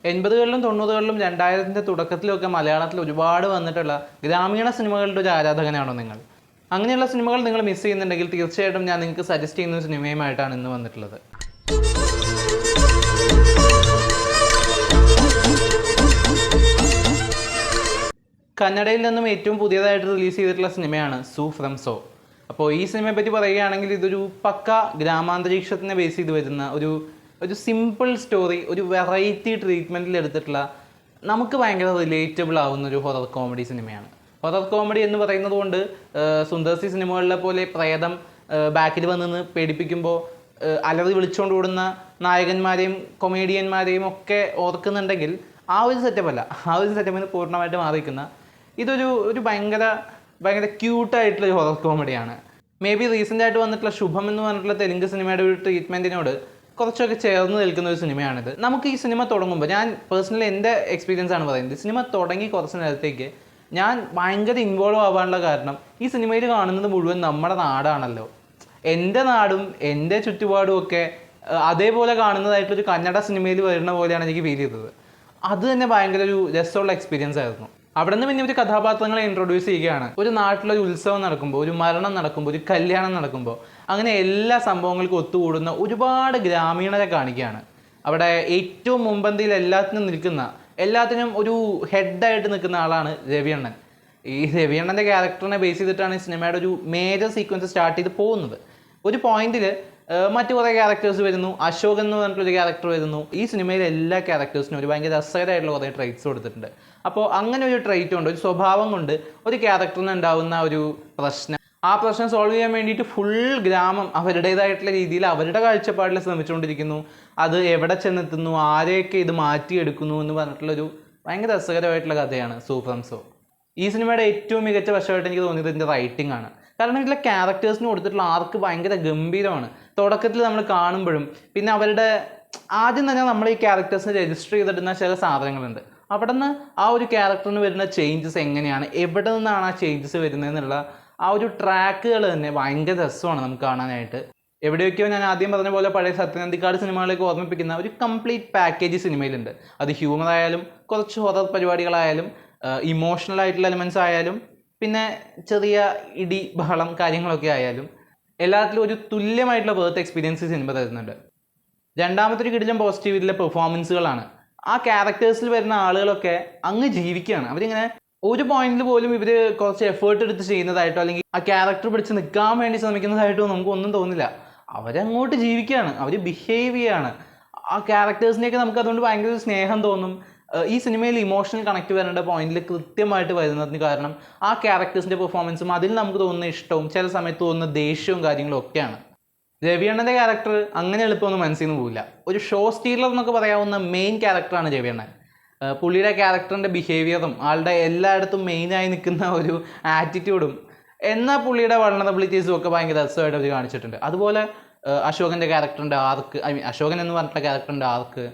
80കളിലും 90കളിലും 2000ന്റെ തുടക്കത്തിലൊക്കെ മലയാളത്തിൽ ഒരുപാട് വന്നിട്ടുള്ള ഗ്രാമീണ സിനിമകളുടെ ഒരു ആരാധകനാണോ നിങ്ങൾ? അങ്ങനെയുള്ള സിനിമകൾ നിങ്ങൾ മിസ് ചെയ്യുന്നുണ്ടെങ്കിൽ തീർച്ചയായിട്ടും ഞാൻ നിങ്ങൾക്ക് സജസ്റ്റ് ചെയ്യുന്ന ഒരു സിനിമയുമായിട്ടാണ് ഇന്ന് വന്നിട്ടുള്ളത്. കന്നഡയിൽ നിന്നും ഏറ്റവും പുതിയതായിട്ട് റിലീസ് ചെയ്തിട്ടുള്ള സിനിമയാണ് സൂ ഫ്രം സോ. അപ്പോൾ ഈ സിനിമയെ പറ്റി പറയുകയാണെങ്കിൽ ഇതൊരു പക്ക ഗ്രാമാന്തരീക്ഷത്തിനെ ബേസ് ചെയ്ത് വരുന്ന ഒരു സിമ്പിൾ സ്റ്റോറി, ഒരു വെറൈറ്റി ട്രീറ്റ്മെൻറ്റിൽ എടുത്തിട്ടുള്ള നമുക്ക് ഭയങ്കര റിലേറ്റബിൾ ആവുന്ന ഒരു ഹൊറർ കോമഡി സിനിമയാണ്. ഹൊറർ കോമഡി എന്ന് പറയുന്നത് കൊണ്ട് സുന്ദർസി സിനിമകളിലെ പോലെ പ്രേതം ബാക്കിൽ വന്ന് പേടിപ്പിക്കുമ്പോൾ അലറി വിളിച്ചുകൊണ്ട് ഓടുന്ന നായകന്മാരെയും കൊമേഡിയന്മാരെയും ഒക്കെ ഓർക്കുന്നുണ്ടെങ്കിൽ ആ ഒരു സെറ്റപ്പല്ല. ആ ഒരു സെറ്റപ്പിൽ നിന്ന് പൂർണ്ണമായിട്ട് മാറിയിരിക്കുന്ന ഇതൊരു ഭയങ്കര ക്യൂട്ടായിട്ടുള്ളൊരു ഹൊറർ കോമഡിയാണ്. മേ ബി റീസെൻ്റായിട്ട് വന്നിട്ടുള്ള ശുഭം എന്ന് പറഞ്ഞിട്ടുള്ള തെലുങ്ക് സിനിമയുടെ ഒരു ട്രീറ്റ്മെൻറ്റിനോട് കുറച്ചൊക്കെ ചേർന്ന് നിൽക്കുന്ന ഒരു സിനിമയാണിത്. നമുക്ക് ഈ സിനിമ തുടങ്ങുമ്പോൾ, ഞാൻ പേഴ്സണലി എൻ്റെ എക്സ്പീരിയൻസ് ആണ് പറയുന്നത്, സിനിമ തുടങ്ങി കുറച്ച് നേരത്തേക്ക് ഞാൻ ഭയങ്കര ഇൻവോൾവ് ആവാനുള്ള കാരണം ഈ സിനിമയിൽ കാണുന്നത് മുഴുവൻ നമ്മുടെ നാടാണല്ലോ, എൻ്റെ നാടും എൻ്റെ ചുറ്റുപാടും ഒക്കെ അതേപോലെ കാണുന്നതായിട്ടൊരു കന്നഡ സിനിമയിൽ വരുന്ന പോലെയാണ് എനിക്ക് ഫീൽ ചെയ്തത്. അത് തന്നെ ഭയങ്കര ഒരു രസമുള്ള എക്സ്പീരിയൻസ് ആയിരുന്നു. അവിടെ നിന്ന് പിന്നെ ഒരു കഥാപാത്രങ്ങളെ ഇൻട്രൊഡ്യൂസ് ചെയ്യുകയാണ്. ഒരു നാട്ടിലൊരു ഉത്സവം നടക്കുമ്പോൾ, ഒരു മരണം നടക്കുമ്പോൾ, ഒരു കല്യാണം നടക്കുമ്പോൾ, അങ്ങനെ എല്ലാ സംഭവങ്ങൾക്കും ഒത്തുകൂടുന്ന ഒരുപാട് ഗ്രാമീണരെ കാണിക്കുകയാണ്. അവിടെ ഏറ്റവും മുമ്പന്തിയിൽ എല്ലാത്തിനും ഒരു ഹെഡായിട്ട് നിൽക്കുന്ന ആളാണ് രവിയണ്ണൻ. ഈ രവിയണ്ണൻ്റെ ക്യാരക്ടറിനെ ബേസ് ചെയ്തിട്ടാണ് ഈ സിനിമയുടെ ഒരു മേജർ സീക്വൻസ് സ്റ്റാർട്ട് ചെയ്ത് പോകുന്നത്. ഒരു പോയിന്റിൽ മറ്റു കുറേ ക്യാരക്ടേഴ്സ് വരുന്നു. അശോകൻ എന്ന് പറഞ്ഞിട്ടൊരു ക്യാരക്ടർ വരുന്നു. ഈ സിനിമയിലെ എല്ലാ ക്യാരക്ടേഴ്സിനും ഒരു ഭയങ്കര രസകരമായിട്ടുള്ള കുറേ ട്രൈറ്റ്സ് കൊടുത്തിട്ടുണ്ട്. അപ്പോൾ അങ്ങനെ ഒരു ട്രൈറ്റ് കൊണ്ട്, ഒരു സ്വഭാവം കൊണ്ട് ഒരു ക്യാരക്ടറിന് ഉണ്ടാകുന്ന ഒരു പ്രശ്നം, ആ പ്രശ്നം സോൾവ് ചെയ്യാൻ വേണ്ടിയിട്ട് ഫുൾ ഗ്രാമം അവരുടേതായിട്ടുള്ള രീതിയിൽ അവരുടെ കാഴ്ചപ്പാടിൽ ശ്രമിച്ചുകൊണ്ടിരിക്കുന്നു. അത് എവിടെ ചെന്നെത്തുന്നു, ആരെയൊക്കെ ഇത് മാറ്റിയെടുക്കുന്നു എന്ന് പറഞ്ഞിട്ടുള്ളൊരു ഭയങ്കര രസകരമായിട്ടുള്ള കഥയാണ് സൂ ഫ്രം സോ. ഈ സിനിമയുടെ ഏറ്റവും മികച്ച വശമായിട്ട് എനിക്ക് തോന്നിയത് ഇതിൻ്റെ റൈറ്റിംഗ് ആണ്. കാരണം ഇതിലെ ക്യാരക്ടേഴ്സിന് കൊടുത്തിട്ടുള്ള ആർക്ക് ഭയങ്കര ഗംഭീരമാണ്. തുടക്കത്തിൽ നമ്മൾ കാണുമ്പോഴും പിന്നെ അവരുടെ ആദ്യം തന്നെ നമ്മൾ ഈ ക്യാരക്ടേഴ്സിന് രജിസ്റ്റർ ചെയ്തിടുന്ന ചില സാധനങ്ങളുണ്ട്. അവിടെ നിന്ന് ആ ഒരു ക്യാരക്ടറിന് വരുന്ന ചേഞ്ചസ് എങ്ങനെയാണ്, എവിടെ നിന്നാണ് ആ ചേഞ്ചസ് വരുന്നതെന്നുള്ള ആ ഒരു ട്രാക്കുകൾ തന്നെ ഭയങ്കര രസമാണ് നമുക്ക് കാണാനായിട്ട്. എവിടെയൊക്കെയോ ഞാൻ ആദ്യം പറഞ്ഞ പോലെ പഴയ സത്യനന്ദിക്കാട് സിനിമകളൊക്കെ ഓർമ്മിപ്പിക്കുന്ന ഒരു കംപ്ലീറ്റ് പാക്കേജ് സിനിമയിലുണ്ട്. അത് ഹ്യൂമർ ആയാലും കുറച്ച് ഹൊറർ പരിപാടികളായാലും ഇമോഷണൽ ആയിട്ടുള്ള എലിമെൻറ്റ്സ് ആയാലും പിന്നെ ചെറിയ ഇടി ബഹളം കാര്യങ്ങളൊക്കെ ആയാലും എല്ലാത്തിലും ഒരു തുല്യമായിട്ടുള്ള വേർത്ത് എക്സ്പീരിയൻസ് സിനിമ തരുന്നുണ്ട്. രണ്ടാമത്തെ ഒരു കിടിലം പോസിറ്റീവിലെ പെർഫോമൻസുകളാണ്. ആ ക്യാരക്ടേഴ്സിൽ വരുന്ന ആളുകളൊക്കെ അങ്ങ് ജീവിക്കുകയാണ്. അവരിങ്ങനെ ഒരു പോയിന്റിൽ പോലും ഇവർ കുറച്ച് എഫേർട്ട് എടുത്ത് ചെയ്യുന്നതായിട്ടോ അല്ലെങ്കിൽ ആ ക്യാരക്ടർ പിടിച്ച് നിൽക്കാൻ വേണ്ടി ശ്രമിക്കുന്നതായിട്ടോ നമുക്കൊന്നും തോന്നില്ല. അവരങ്ങോട്ട് ജീവിക്കുകയാണ്, അവർ ബിഹേവ് ചെയ്യുകയാണ്. ആ ക്യാരക്ടേഴ്സിനെയൊക്കെ നമുക്ക് അതുകൊണ്ട് ഭയങ്കര സ്നേഹം തോന്നും. ഈ സിനിമയിൽ ഇമോഷണൽ കണക്ട് വരേണ്ട പോയിന്റിൽ കൃത്യമായിട്ട് വരുന്നതിന് കാരണം ആ ക്യാരക്ടേഴ്സിൻ്റെ പെർഫോമൻസും അതിൽ നമുക്ക് തോന്നുന്ന ഇഷ്ടവും ചില സമയത്ത് തോന്നുന്ന ദേഷ്യവും കാര്യങ്ങളും ഒക്കെയാണ്. രവിയണ്ണൻ്റെ ക്യാരക്ടർ അങ്ങനെ എളുപ്പമൊന്നും മനസ്സിൽ നിന്ന് പോവില്ല. ഒരു ഷോ സ്റ്റീലർ എന്നൊക്കെ പറയാവുന്ന മെയിൻ ക്യാരക്ടറാണ് രവിയണ്ണൻ. പുള്ളിയുടെ ക്യാരക്ടറിൻ്റെ ബിഹേവിയറും ആളുടെ എല്ലായിടത്തും മെയിനായി നിൽക്കുന്ന ഒരു ആറ്റിറ്റ്യൂഡും എന്നാൽ പുള്ളിയുടെ വൾണറബിലിറ്റീസും ഒക്കെ ഭയങ്കര രസമായിട്ട് അവർ കാണിച്ചിട്ടുണ്ട്. അതുപോലെ അശോകൻ്റെ ക്യാരക്ടറിൻ്റെ ആർക്ക്, അശോകൻ എന്ന് പറഞ്ഞിട്ടുള്ള ക്യാരക്ടറിൻ്റെ ആർക്ക്,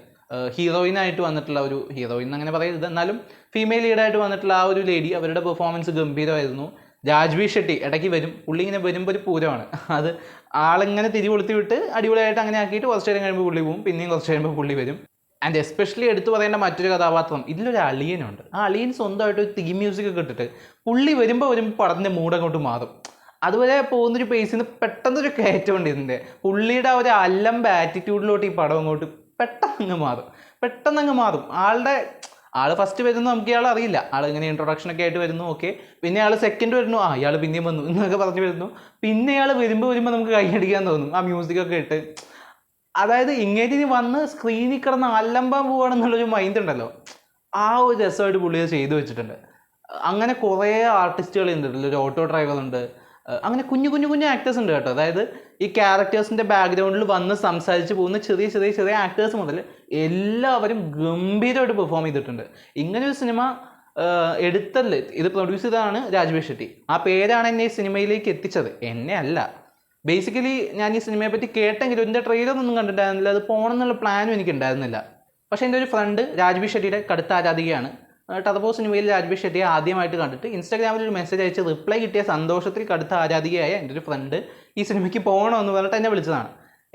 ഹീറോയിനായിട്ട് വന്നിട്ടുള്ള ഒരു ഹീറോയിൻ അങ്ങനെ പറയരുത്, എന്നാലും ഫീമെയിൽ ലീഡായിട്ട് വന്നിട്ടുള്ള ആ ഒരു ലേഡി, അവരുടെ പെർഫോമൻസ് ഗംഭീരമായിരുന്നു. രാജ്വി ഷെട്ടി ഇടയ്ക്ക് വരും, പുള്ളി ഇങ്ങനെ വരുമ്പോൾ ഒരു പൂരമാണ്. അത് ആളിങ്ങനെ തിരികൊളുത്തി വിട്ട് അടിപൊളിയായിട്ട് അങ്ങനെ ആക്കിയിട്ട് കുറച്ച് നേരം കഴിയുമ്പോൾ പുള്ളി പോകും, പിന്നെയും കുറച്ച് കഴിയുമ്പോൾ പുള്ളി വരും. ആൻഡ് എസ്പെഷ്യലി എടുത്തു പറയേണ്ട മറ്റൊരു കഥാപാത്രം, ഇതിലൊരു അളിയനുണ്ട്. ആ അളിയൻ സ്വന്തമായിട്ട് ഒരു തീം മ്യൂസിക് ഒക്കെ ഇട്ടിട്ട് പുള്ളി വരുമ്പോൾ പടത്തിൻ്റെ മൂഡ് അങ്ങോട്ട് മാറും. അതുപോലെ പോകുന്നൊരു പേസിൽ നിന്ന് പെട്ടെന്നൊരു കയറ്റമുണ്ട് ഇതിൻ്റെ. പുള്ളിയുടെ ആ ഒരു അല്ലമ്പ ആറ്റിറ്റ്യൂഡിലോട്ട് ഈ പടം അങ്ങോട്ട് പെട്ടെന്നങ്ങ് മാറും. ആൾ ഫസ്റ്റ് വരുന്നു, നമുക്ക് ഇയാൾ അറിയില്ല, ഇങ്ങനെ ഇൻട്രൊഡക്ഷനൊക്കെ ആയിട്ട് വരുന്നു, ഓക്കെ. പിന്നെ ആൾ സെക്കൻഡ് വരുന്നു, ഇയാൾ പിന്നെയും വന്നു എന്നൊക്കെ പറഞ്ഞ് വരുന്നു. പിന്നെ ഇയാൾ വരുമ്പോൾ നമുക്ക് കൈയടിക്കാൻ തോന്നും ആ മ്യൂസിക്കൊക്കെ ഇട്ട്. അതായത് ഇങ്ങനെ വന്ന് സ്ക്രീനിൽ കിടന്ന് അല്ലമ്പാൻ പോവുകയാണെന്നുള്ളൊരു മൈൻഡ് ഉണ്ടല്ലോ, ആ ഒരു രസമായിട്ട് പുള്ളി ചെയ്തു വെച്ചിട്ടുണ്ട്. അങ്ങനെ കുറേ ആർട്ടിസ്റ്റുകൾ ഉണ്ട്. ഒരു ഓട്ടോ ഡ്രൈവർ ഉണ്ട്, അങ്ങനെ കുഞ്ഞു ആക്ടേഴ്സ് ഉണ്ട് കേട്ടോ. അതായത് ഈ ക്യാരക്ടേഴ്സിൻ്റെ ബാക്ക്ഗ്രൗണ്ടിൽ വന്ന് സംസാരിച്ച് പോകുന്ന ചെറിയ ആക്ടേഴ്സ് മുതൽ എല്ലാവരും ഗംഭീരമായിട്ട് പെർഫോം ചെയ്തിട്ടുണ്ട്. ഇങ്ങനൊരു സിനിമ എടുത്തല്ലേ, ഇത് പ്രൊഡ്യൂസ് ചെയ്തതാണ് രാജ്വി ഷെട്ടി. ആ പേരാണ് എന്നെ ഈ സിനിമയിലേക്ക് എത്തിച്ചത്, എന്നെ അല്ല. ബേസിക്കലി ഞാൻ ഈ സിനിമയെ പറ്റി കേട്ടെങ്കിലും എൻ്റെ ട്രെയിലറൊന്നും കണ്ടിട്ടുണ്ടായിരുന്നില്ല, അത് പോകണം എന്നുള്ള പ്ലാനും എനിക്കുണ്ടായിരുന്നില്ല. പക്ഷേ എൻ്റെ ഒരു ഫ്രണ്ട് രാജ്വി ഷെട്ടിയുടെ കടുത്ത ആരാധികയാണ്. ടർബോ സിനിമയിൽ രാജ്വി ഷെട്ടിയെ ആദ്യമായിട്ട് കണ്ടിട്ട് ഇൻസ്റ്റാഗ്രാമിൽ ഒരു മെസ്സേജ് അയച്ച് റിപ്ലൈ കിട്ടിയ സന്തോഷത്തിൽ കടുത്ത ആരാധികയായ എൻ്റെ ഒരു ഫ്രണ്ട് ഈ സിനിമയ്ക്ക് പോകണമെന്ന് പറഞ്ഞിട്ട് എന്നെ വിളിച്ചതാണ്.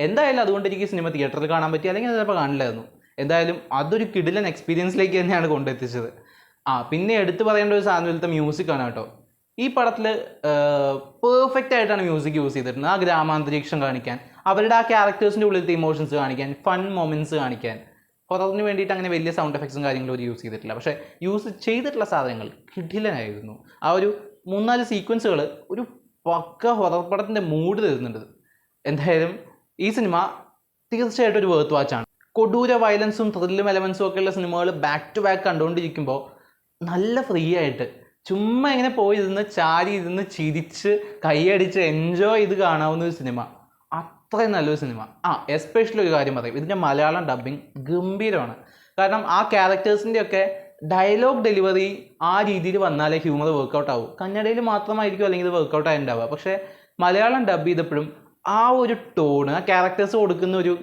എന്തായാലും അതുകൊണ്ട് എനിക്ക് ഈ സിനിമ തിയേറ്ററിൽ കാണാൻ പറ്റി, അല്ലെങ്കിൽ ചിലപ്പോൾ കാണില്ലായിരുന്നു. എന്തായാലും അതൊരു കിടിലൻ എക്സ്പീരിയൻസിലേക്ക് തന്നെയാണ് കൊണ്ടെത്തിച്ചത്. പിന്നെ എടുത്തു പറയേണ്ട ഒരു സാധനത്തിലത്തെ മ്യൂസിക്കാണ് കേട്ടോ. ഈ പടത്തിൽ പെർഫെക്റ്റ് ആയിട്ടാണ് മ്യൂസിക് യൂസ് ചെയ്തിരുന്നത്. ആ ഗ്രാമാന്തരീക്ഷം കാണിക്കാൻ, അവരുടെ ആ ക്യാരക്ടേഴ്സിൻ്റെ ഉള്ളിലത്തെ ഇമോഷൻസ് കാണിക്കാൻ, ഫൺ മൊമെൻറ്റ്സ് കാണിക്കാൻ. ഹൊററിന് വേണ്ടിയിട്ട് അങ്ങനെ വലിയ സൗണ്ട് എഫക്ട്സും കാര്യങ്ങളും ഒരു യൂസ് ചെയ്തിട്ടില്ല. പക്ഷേ യൂസ് ചെയ്തിട്ടുള്ള സാധനങ്ങൾ കിടിലനായിരുന്നു. ആ ഒരു 3-4 സീക്വൻസുകൾ ഒരു പക്ക ഹൊറർ പടത്തിൻ്റെ മൂഡ് തരുന്നുണ്ട്. എന്തായാലും ഈ സിനിമ തീർച്ചയായിട്ടും ഒരു വേർത്ത് വാച്ചാണ്. കൊടൂര വയലൻസും ത്രില്ലും എലമെൻസും ഒക്കെയുള്ള സിനിമകൾ ബാക്ക് ടു ബാക്ക് കണ്ടുകൊണ്ടിരിക്കുമ്പോൾ നല്ല ഫ്രീ ആയിട്ട് ചുമ്മാ ഇങ്ങനെ പോയി ഇരുന്ന് ചാരി ഇരുന്ന് ചിരിച്ച് കൈയടിച്ച് എൻജോയ് ചെയ്ത് കാണാവുന്ന ഒരു സിനിമ. അത്രയും നല്ലൊരു സിനിമ. എസ്പെഷ്യലി ഒരു കാര്യം പറയും, ഇതിൻ്റെ മലയാളം ഡബ്ബിങ് ഗംഭീരമാണ്. കാരണം ആ ക്യാരക്ടേഴ്സിൻ്റെയൊക്കെ ഡയലോഗ് ഡെലിവറി ആ രീതിയിൽ വന്നാലേ ഹ്യൂമർ വർക്കൗട്ട് ആവും. കന്നഡയിൽ മാത്രമായിരിക്കും അല്ലെങ്കിൽ ഇത് വർക്കൗട്ട് ആയിട്ടുണ്ടാവുക. പക്ഷേ മലയാളം ഡബ് ചെയ്തപ്പോഴും ആ ഒരു ടോണ്, ആ ക്യാരക്ടേഴ്സ് കൊടുക്കുന്ന ഒരു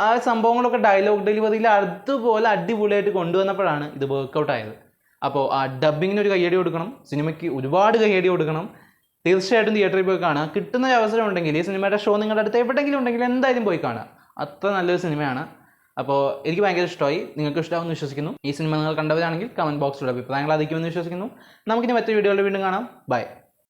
ആ സംഭവങ്ങളൊക്കെ ഡയലോഗ് ഡെലിവറിയിൽ അതുപോലെ അടിപൊളിയായിട്ട് കൊണ്ടുവന്നപ്പോഴാണ് ഇത് വർക്കൗട്ട് ആയത്. അപ്പോൾ ആ ഡബ്ബിങ്ങിന് ഒരു കയ്യടി കൊടുക്കണം, സിനിമയ്ക്ക് ഒരുപാട് കയ്യടി കൊടുക്കണം. തീർച്ചയായിട്ടും തിയേറ്ററിൽ പോയി കാണുക. കിട്ടുന്ന ഒരു അവസരം ഉണ്ടെങ്കിൽ ഈ സിനിമയുടെ ഷോ നിങ്ങളുടെ അടുത്ത് എവിടെയെങ്കിലും ഉണ്ടെങ്കിൽ എന്തായാലും പോയി കാണുക. അത്ര നല്ലൊരു സിനിമയാണ്. അപ്പോൾ എനിക്ക് ഭയങ്കര ഇഷ്ടമായി, നിങ്ങൾക്ക് ഇഷ്ടമാവുമെന്ന് വിശ്വസിക്കുന്നു. ഈ സിനിമ നിങ്ങൾ കണ്ടവരാണെങ്കിൽ കമൻറ്റ് ബോക്സിലുള്ള അഭിപ്രായങ്ങൾ അറിയിക്കുമെന്ന് വിശ്വസിക്കുന്നു. നമുക്കിനി മറ്റൊരു വീഡിയോയിൽ വീണ്ടും കാണാം. ബൈ.